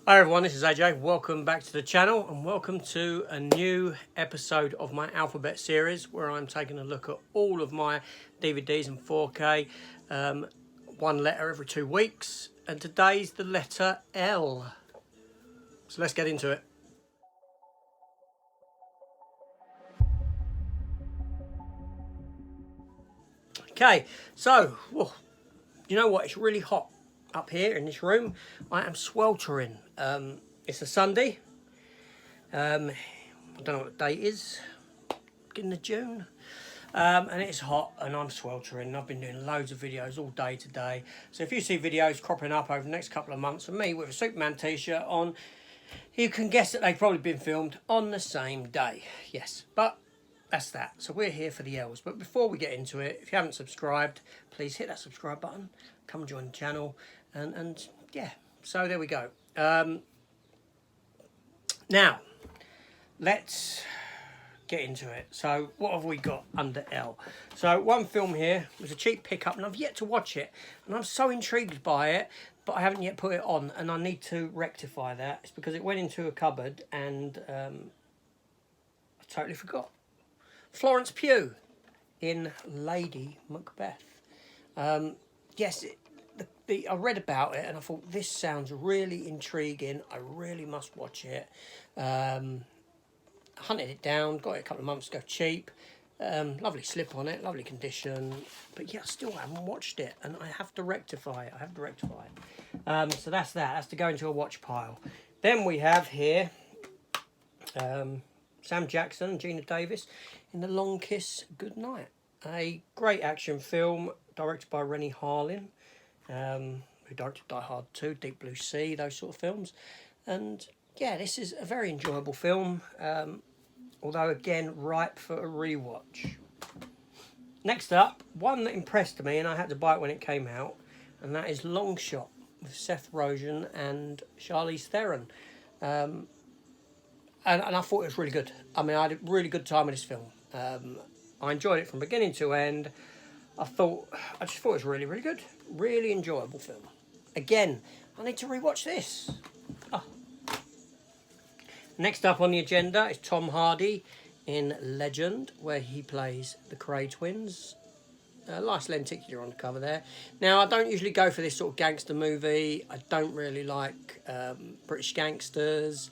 Hi everyone, this is AJ. Welcome back to the channel and welcome to a new episode of my alphabet series where I'm taking a look at all of my DVDs in 4K, one letter every 2 weeks, and today's the letter L. So let's get into it. Okay, so you know what? It's really hot up here in this room. I am sweltering. It's a Sunday. I don't know what the date is. Beginning of June. And it's hot and I'm sweltering. I've been doing loads of videos all day today. So if you see videos cropping up over the next couple of months of me with a Superman t-shirt on, you can guess that they've probably been filmed on the same day. Yes, but that's that. So we're here for the L's. But before we get into it, if you haven't subscribed, please hit that subscribe button. Come and join the channel. And yeah, so there we go. Now, let's get into it. So what have we got under L? So one film here was a cheap pickup and I've yet to watch it. And I'm so intrigued by it, but I haven't yet put it on. And I need to rectify that. It's because it went into a cupboard and I totally forgot. Florence Pugh in Lady Macbeth. Yes, I read about it and I thought this sounds really intriguing. I really must watch it. Hunted it down, got it a couple of months ago, cheap. Lovely slip on it, lovely condition. But yeah, I still haven't watched it and I have to rectify it. So that's that. That's to go into a watch pile. Then we have here Sam Jackson and Gina Davis in The Long Kiss Goodnight. A great action film directed by Rennie Harlin, who directed Die Hard 2, Deep Blue Sea, those sort of films. And yeah, this is a very enjoyable film, although again, ripe for a rewatch. Next up, one that impressed me, and I had to buy it when it came out, and that is Long Shot with Seth Rosen and Charlize Theron. And I thought it was really good. I mean, I had a really good time with this film. I enjoyed it from beginning to end. I just thought it was really, really good. Really enjoyable film. Again, I need to rewatch this. Oh. Next up on the agenda is Tom Hardy in Legend, where he plays the Cray twins. Nice lenticular on the cover there. Now, I don't usually go for this sort of gangster movie. I don't really like British gangsters.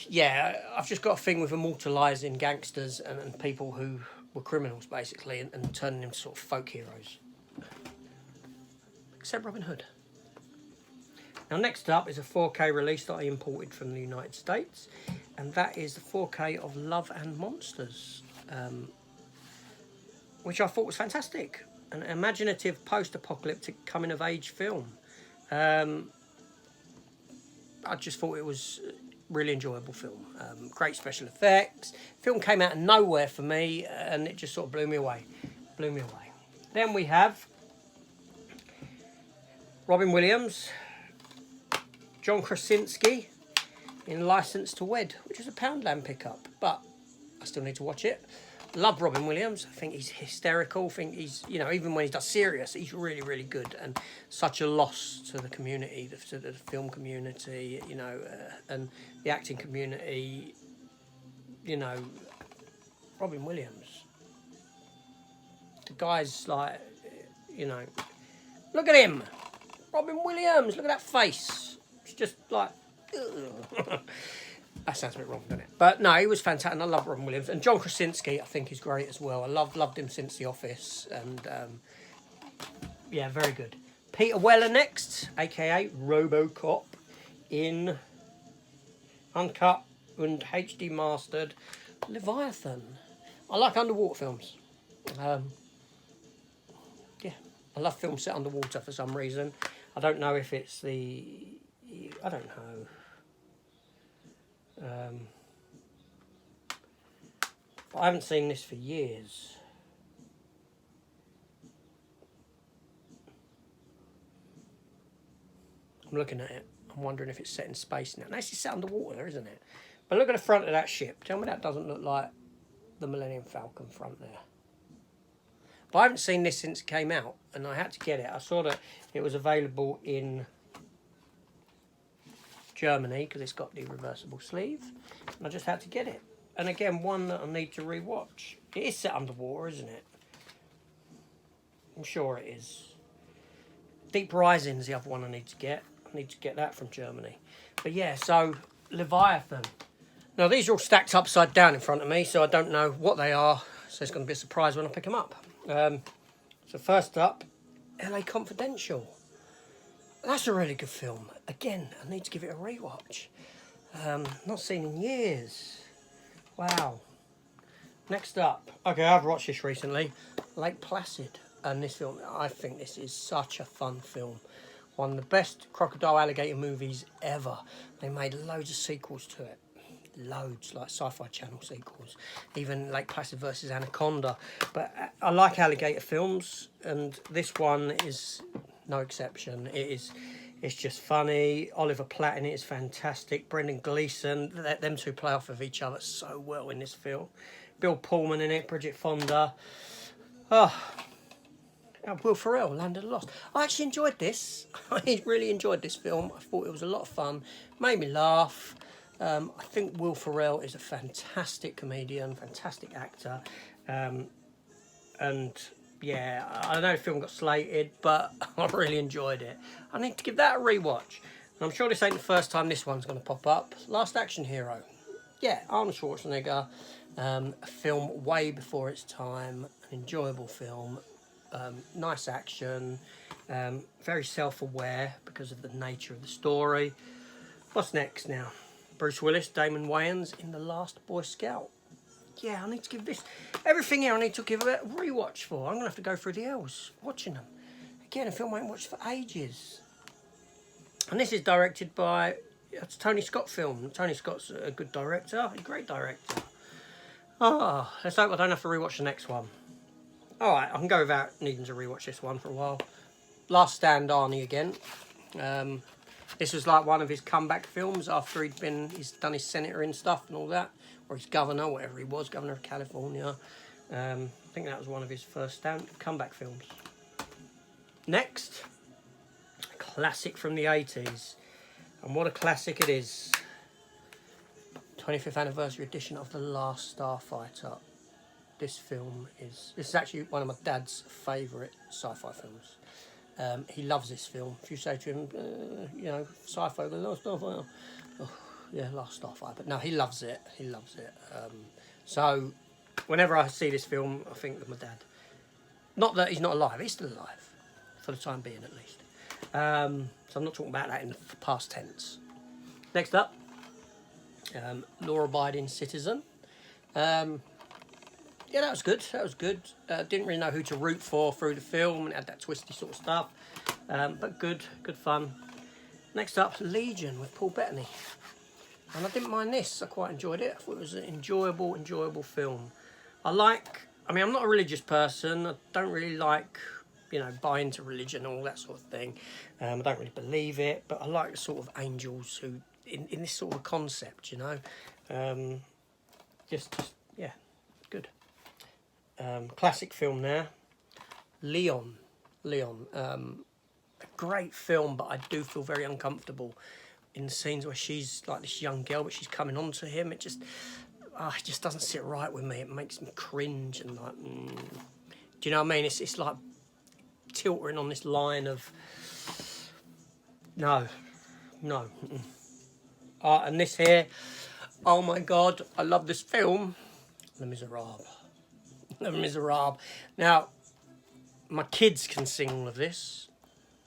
Yeah, I've just got a thing with immortalising gangsters and people who were criminals, basically, and turning them into sort of folk heroes. Except Robin Hood. Now, next up is a 4K release that I imported from the United States, and that is the 4K of Love and Monsters, which I thought was fantastic. An imaginative post-apocalyptic coming-of-age film. I just thought it was really enjoyable film. Great special effects. Film came out of nowhere for me and it just sort of blew me away. Then we have Robin Williams, John Krasinski in License to Wed, which is a Poundland pickup, but I still need to watch it. Love Robin Williams. I think he's hysterical. I think he's, even when he does serious, he's really, really good, and such a loss to the community, to the film community, and the acting community. Robin Williams. The guy's like, look at him, Robin Williams. Look at that face. It's just like. That sounds a bit wrong, doesn't it? But no, he was fantastic, and I love Robin Williams. And John Krasinski, I think, is great as well. I loved him since The Office, and yeah, very good. Peter Weller next, aka RoboCop, in uncut and HD mastered Leviathan. I like underwater films. Yeah, I love films set underwater for some reason. I don't know if it's I don't know. But I haven't seen this for years. I'm looking at it. I'm wondering if it's set in space now. No, it's set underwater, isn't it? But look at the front of that ship. Tell me that doesn't look like the Millennium Falcon front there. But I haven't seen this since it came out, and I had to get it. I saw that it was available in Germany because it's got the reversible sleeve, and I just had to get it. And again, one that I need to rewatch. It is set underwater, isn't it? I'm sure it is. Deep Rising's the other one I need to get. I need to get that from Germany. But yeah, so Leviathan. Now these are all stacked upside down in front of me, so I don't know what they are. So it's going to be a surprise when I pick them up. So first up, LA Confidential. That's a really good film. Again, I need to give it a rewatch. Not seen in years. Wow. Next up, okay, I've watched this recently. Lake Placid. And this film, I think this is such a fun film. One of the best crocodile alligator movies ever. They made loads of sequels to it. Loads, like Sci-Fi Channel sequels. Even Lake Placid versus Anaconda. But I like alligator films, and this one is no exception. It's just funny. Oliver Platt in it is fantastic. Brendan Gleeson, them two play off of each other so well in this film. Bill Pullman in it, Bridget Fonda. Will Ferrell, Land of the Lost. I actually enjoyed this. I really enjoyed this film. I thought it was a lot of fun. Made me laugh. I think Will Ferrell is a fantastic comedian, fantastic actor. And yeah, I know the film got slated, but I really enjoyed it. I need to give that a rewatch. And I'm sure this ain't the first time this one's going to pop up. Last Action Hero. Yeah, Arnold Schwarzenegger. A film way before its time. An enjoyable film. Nice action, very self-aware because of the nature of the story. What's next now? Bruce Willis, Damon Wayans in The Last Boy Scout. Yeah, I need to give this... Everything here I need to give a rewatch for. I'm going to have to go through the L's, watching them. Again, a film I haven't watched for ages. And this is directed by... It's a Tony Scott film. Tony Scott's a good director, a great director. Let's hope I don't have to rewatch the next one. Alright, I can go without needing to rewatch this one for a while. Last Stand, Arnie again. This was like one of his comeback films after he's done his senator and stuff and all that. Or his governor, whatever he was, governor of California. I think that was one of his first comeback films. Next, a classic from the 80s. And what a classic it is. 25th anniversary edition of The Last Starfighter. This film is actually one of my dad's favourite sci-fi films. He loves this film. If you say to him, sci-fi, The Last Starfighter, Last Starfighter. But no, he loves it. He loves it. So whenever I see this film, I think of my dad. Not that he's not alive. He's still alive, for the time being at least. So I'm not talking about that in the past tense. Next up, Law-Abiding Citizen. Yeah, that was good. That was good. Didn't really know who to root for through the film, and it had that twisty sort of stuff. But good fun. Next up, Legion with Paul Bettany. And I didn't mind this. I quite enjoyed it. I thought it was an enjoyable film. I'm not a religious person. I don't really like, buy into religion and all that sort of thing. I don't really believe it, but I like the sort of angels who, in this sort of concept, yeah, good. Classic film there. Leon. A great film, but I do feel very uncomfortable in the scenes where she's like this young girl, but she's coming on to him. It just doesn't sit right with me. It makes me cringe and like, do you know what I mean? It's like tilting on this line of no. And this here, oh my God, I love this film, Les Miserables. Now, my kids can sing all of this.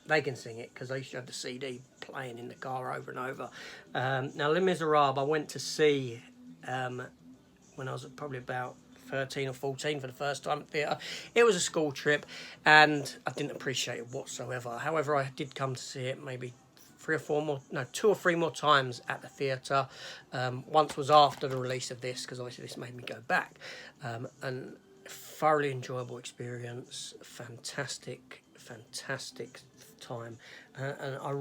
They can sing it because I used to have the CD playing in the car over and over. Now, Les Miserables, I went to see when I was probably about 13 or 14 for the first time at theatre. It was a school trip and I didn't appreciate it whatsoever. However, I did come to see it maybe 2 or 3 more times at the theatre. Once was after the release of this because obviously this made me go back. And thoroughly enjoyable experience, fantastic time, and I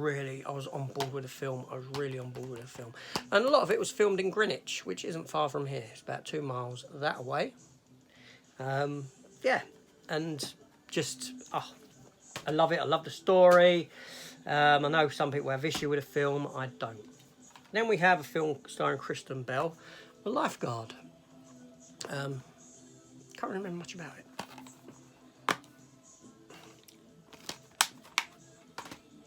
was on board with the film. And a lot of it was filmed in Greenwich, which isn't far from here. It's about 2 miles that way. Yeah, and just, oh, I love it. I love the story. I know some people have issue with the film. I don't. Then we have a film starring Kristen Bell, The Lifeguard. Can't remember much about it.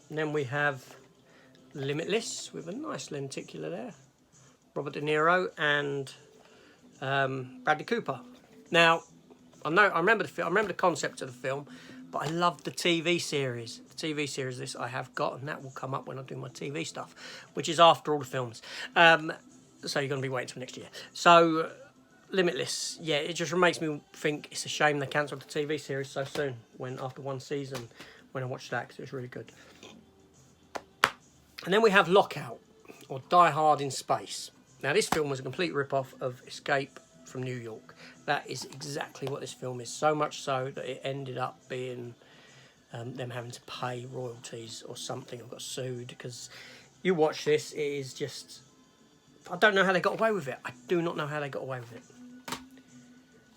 And then we have Limitless with a nice lenticular there. Robert De Niro and Bradley Cooper. Now, I remember the concept of the film, but I love the TV series. The TV series this I have got, and that will come up when I do my TV stuff, which is after all the films. So you're going to be waiting till next year. So, Limitless, yeah, it just makes me think it's a shame they cancelled the TV series so soon, after one season, when I watched that, because it was really good. And then we have Lockout, or Die Hard in Space. Now, this film was a complete rip-off of Escape from New York. That is exactly what this film is, so much so that it ended up being them having to pay royalties or something, or got sued, because you watch this, it is just... I don't know how they got away with it. I do not know how they got away with it.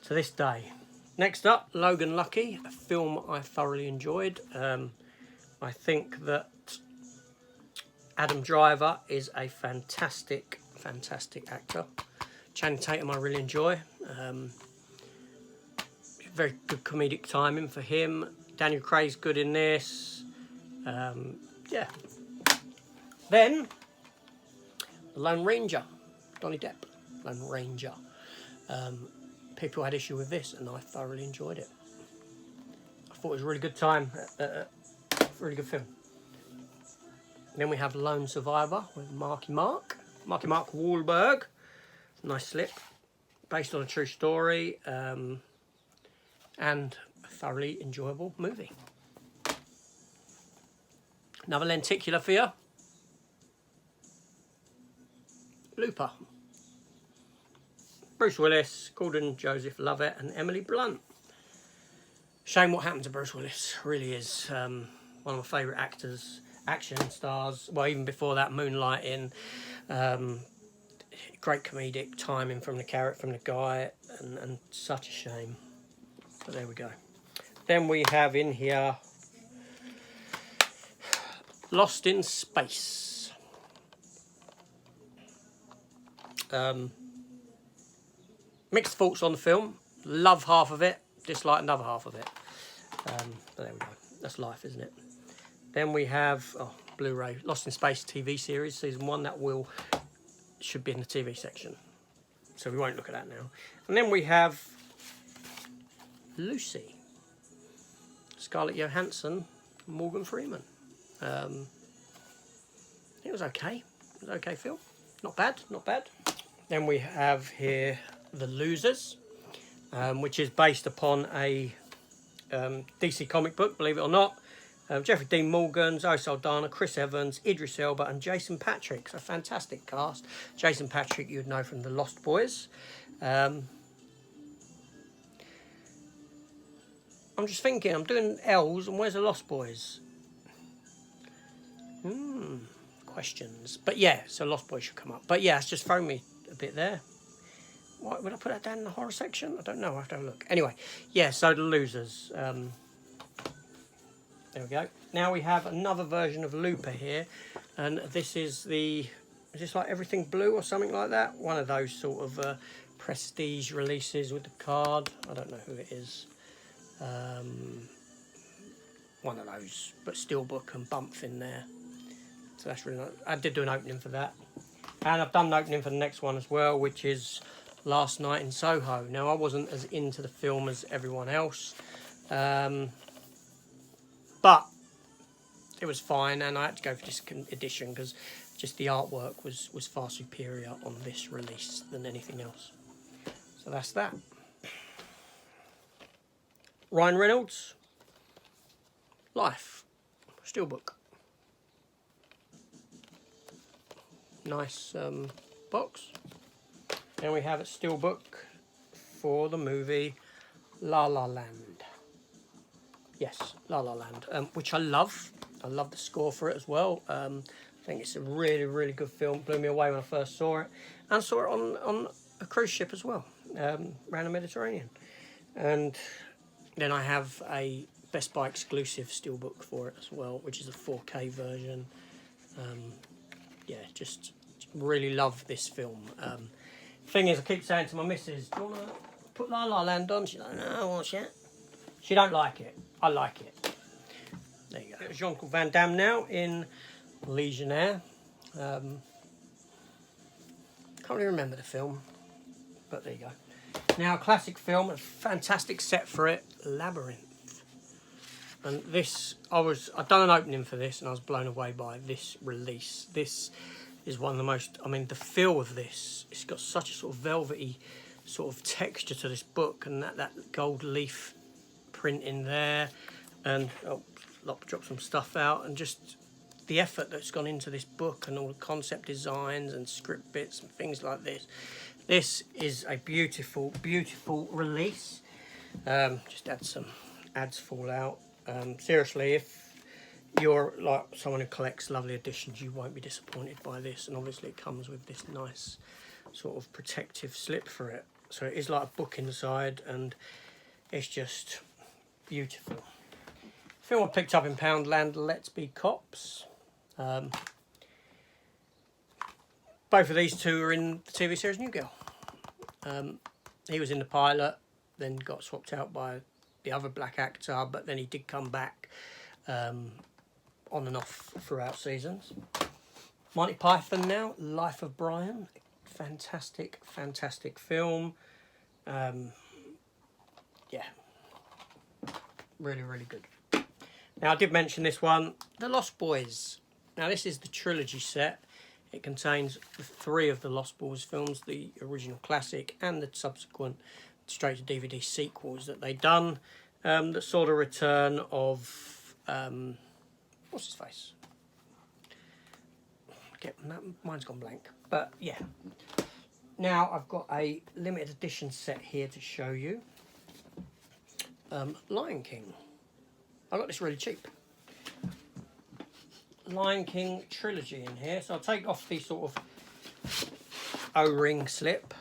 To this day. Next up, Logan Lucky, a film I thoroughly enjoyed. I think that Adam Driver is a fantastic actor. Channing Tatum I really enjoy. Very good comedic timing for him. Daniel Craig's good in this. Yeah. Then, The Lone Ranger. Donnie Depp. Lone Ranger. People had issue with this, and I thoroughly enjoyed it. I thought it was a really good time. Really good film. Then we have Lone Survivor with Marky Mark Wahlberg. Nice slip. Based on a true story. And a thoroughly enjoyable movie. Another lenticular for you. Looper. Bruce Willis, Gordon Joseph Lovett, and Emily Blunt. Shame what happened to Bruce Willis. Really is one of my favourite actors. Action stars, well, even before that, Moonlighting, great comedic timing from the guy, and such a shame. But there we go. Then we have in here Lost in Space. Mixed thoughts on the film. Love half of it, dislike another half of it. But there we go. That's life, isn't it? Then we have Blu-ray, Lost in Space TV series, season 1. That should be in the TV section. So we won't look at that now. And then we have Lucy. Scarlett Johansson, Morgan Freeman. It was okay. It was an okay film. Not bad. Then we have here The Losers, which is based upon a DC comic book, believe it or not. Jeffrey Dean Morgan, Zoe Saldana, Chris Evans, Idris Elba, and Jason Patrick. So fantastic cast. Jason Patrick, you'd know from The Lost Boys. I'm just thinking, I'm doing L's, and where's The Lost Boys? Questions. But yeah, so Lost Boys should come up. But yeah, it's just thrown me a bit there. Why would I put that down in the horror section? I don't know. I have to have a look. Anyway, yeah, so The Losers. There we go. Now we have another version of Looper here, and this is is this like Everything Blue or something like that? One of those sort of prestige releases with the card. I don't know who it is. One of those, but Steelbook and Bump in there. So that's really nice. I did do an opening for that. And I've done an opening for the next one as well, which is Last Night in Soho. Now, I wasn't as into the film as everyone else. But it was fine, and I had to go for this edition because just the artwork was far superior on this release than anything else. So that's that. Ryan Reynolds, Life, Steelbook. Nice box. Then we have a Steelbook for the movie La La Land. Yes, La La Land, which I love. I love the score for it as well. I think it's a really, really good film. Blew me away when I first saw it. And I saw it on a cruise ship as well, around the Mediterranean. And Then I have a Best Buy exclusive steelbook for it as well, which is a 4K version. Yeah, just really love this film. Thing is, I keep saying to my missus, do you want to put La La Land on? She's like, no, I won't watch it. She don't like it. I like it. There you go. Jean-Claude Van Damme now in Legionnaire. Can't really remember the film, but there you go. Now, classic film, a fantastic set for it, Labyrinth. And this, I'd done an opening for this and I was blown away by this release. This is one of the most, I mean, the feel of this, it's got such a sort of velvety sort of texture to this book, and that gold leaf print in there, and Lop dropped some stuff out, and just the effort that's gone into this book and all the concept designs and script bits and things like this. This is a beautiful, beautiful release. Just had some ads fall out. Seriously, if you're like someone who collects lovely editions, you won't be disappointed by this. And obviously it comes with this nice sort of protective slip for it. So it is like a book inside, and it's just beautiful. Film I picked up in Poundland, Let's Be Cops. Both of these two are in the TV series New Girl. He was in the pilot, then got swapped out by the other black actor, but then he did come back on and off throughout seasons. Monty Python now, Life of Brian. Fantastic, fantastic film. Yeah, really, really good. Now, I did mention this one, The Lost Boys. Now, this is the trilogy set. It contains 3 of the Lost Boys films, the original classic and the subsequent straight-to-DVD sequels that they done, that saw the return of, what's his face? Mine's gone blank, but yeah. Now, I've got a limited edition set here to show you. Lion King. I got this really cheap. Lion King trilogy in here. So I'll take off the sort of O-ring slip,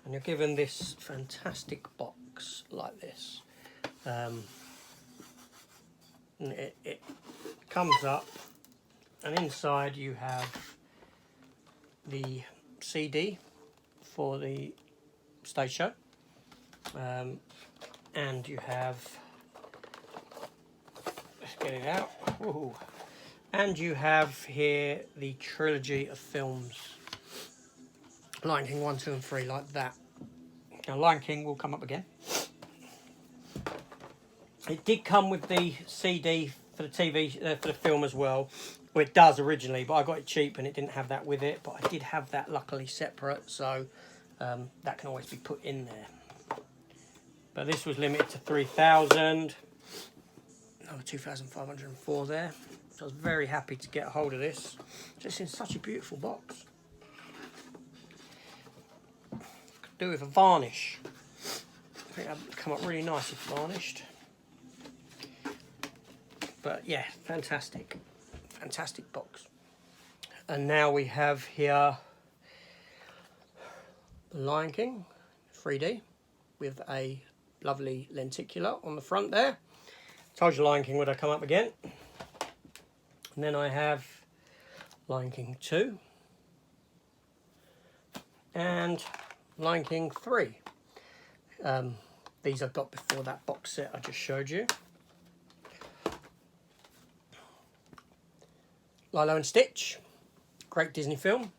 and you're given this fantastic box like this. It comes up, and inside you have the CD for the stage show, and you have, let's get it out. Woohoo. And you have here the trilogy of films, Lion King 1, 2 and 3, like that. Now Lion King will come up again. It did come with the CD for the TV, for the film as well. Well, it does originally, but I got it cheap and it didn't have that with it. But I did have that luckily separate, so that can always be put in there. But this was limited to 3,000. Another 2,504 there. So I was very happy to get a hold of this. Just in such a beautiful box. Could do with a varnish. I think that would come up really nice if varnished. But yeah, fantastic. Fantastic box. And now we have here the Lion King 3D with a lovely lenticular on the front there. Told you Lion King would have come up again. And then I have Lion King 2 and Lion King 3. These I got before that box set I just showed you. Lilo and Stitch, great Disney film.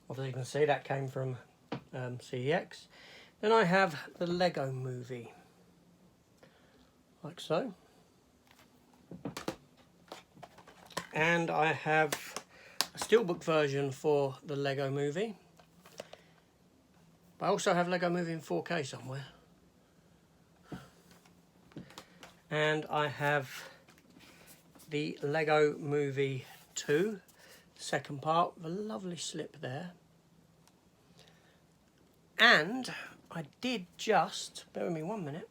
Obviously you can see that came from CEX. Then I have the Lego Movie, like so. And I have a steelbook version for the Lego Movie. But I also have Lego Movie in 4K somewhere. And I have the Lego Movie 2, second part, with a lovely slip there. And I did just, bear with me 1 minute,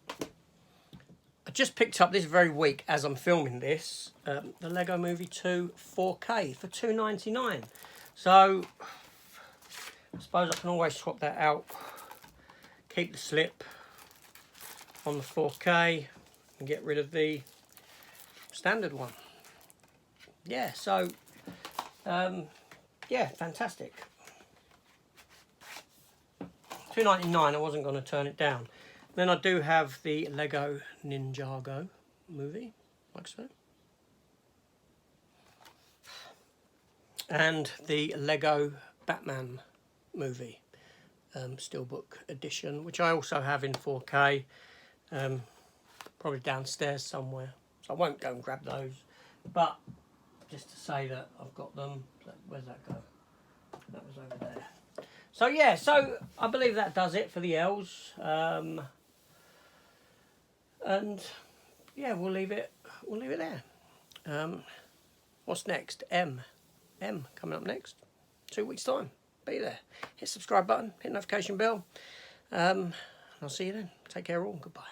I just picked up this very week as I'm filming this, the Lego Movie 2 4K for $2.99. So I suppose I can always swap that out, keep the slip, on the 4K and get rid of the standard one. Yeah, so yeah, fantastic. $2.99. I wasn't going to turn it down. Then I do have the Lego Ninjago movie, like so, and the Lego Batman movie, Steelbook edition, which I also have in 4K, probably downstairs somewhere. So I won't go and grab those, but just to say that I've got them. Where's that go? That was over there. So yeah, so I believe that does it for the L's. And yeah, we'll leave it there. What's next? M coming up next. 2 weeks time. Be there. Hit subscribe button, hit notification bell. I'll see you then. Take care all. Goodbye.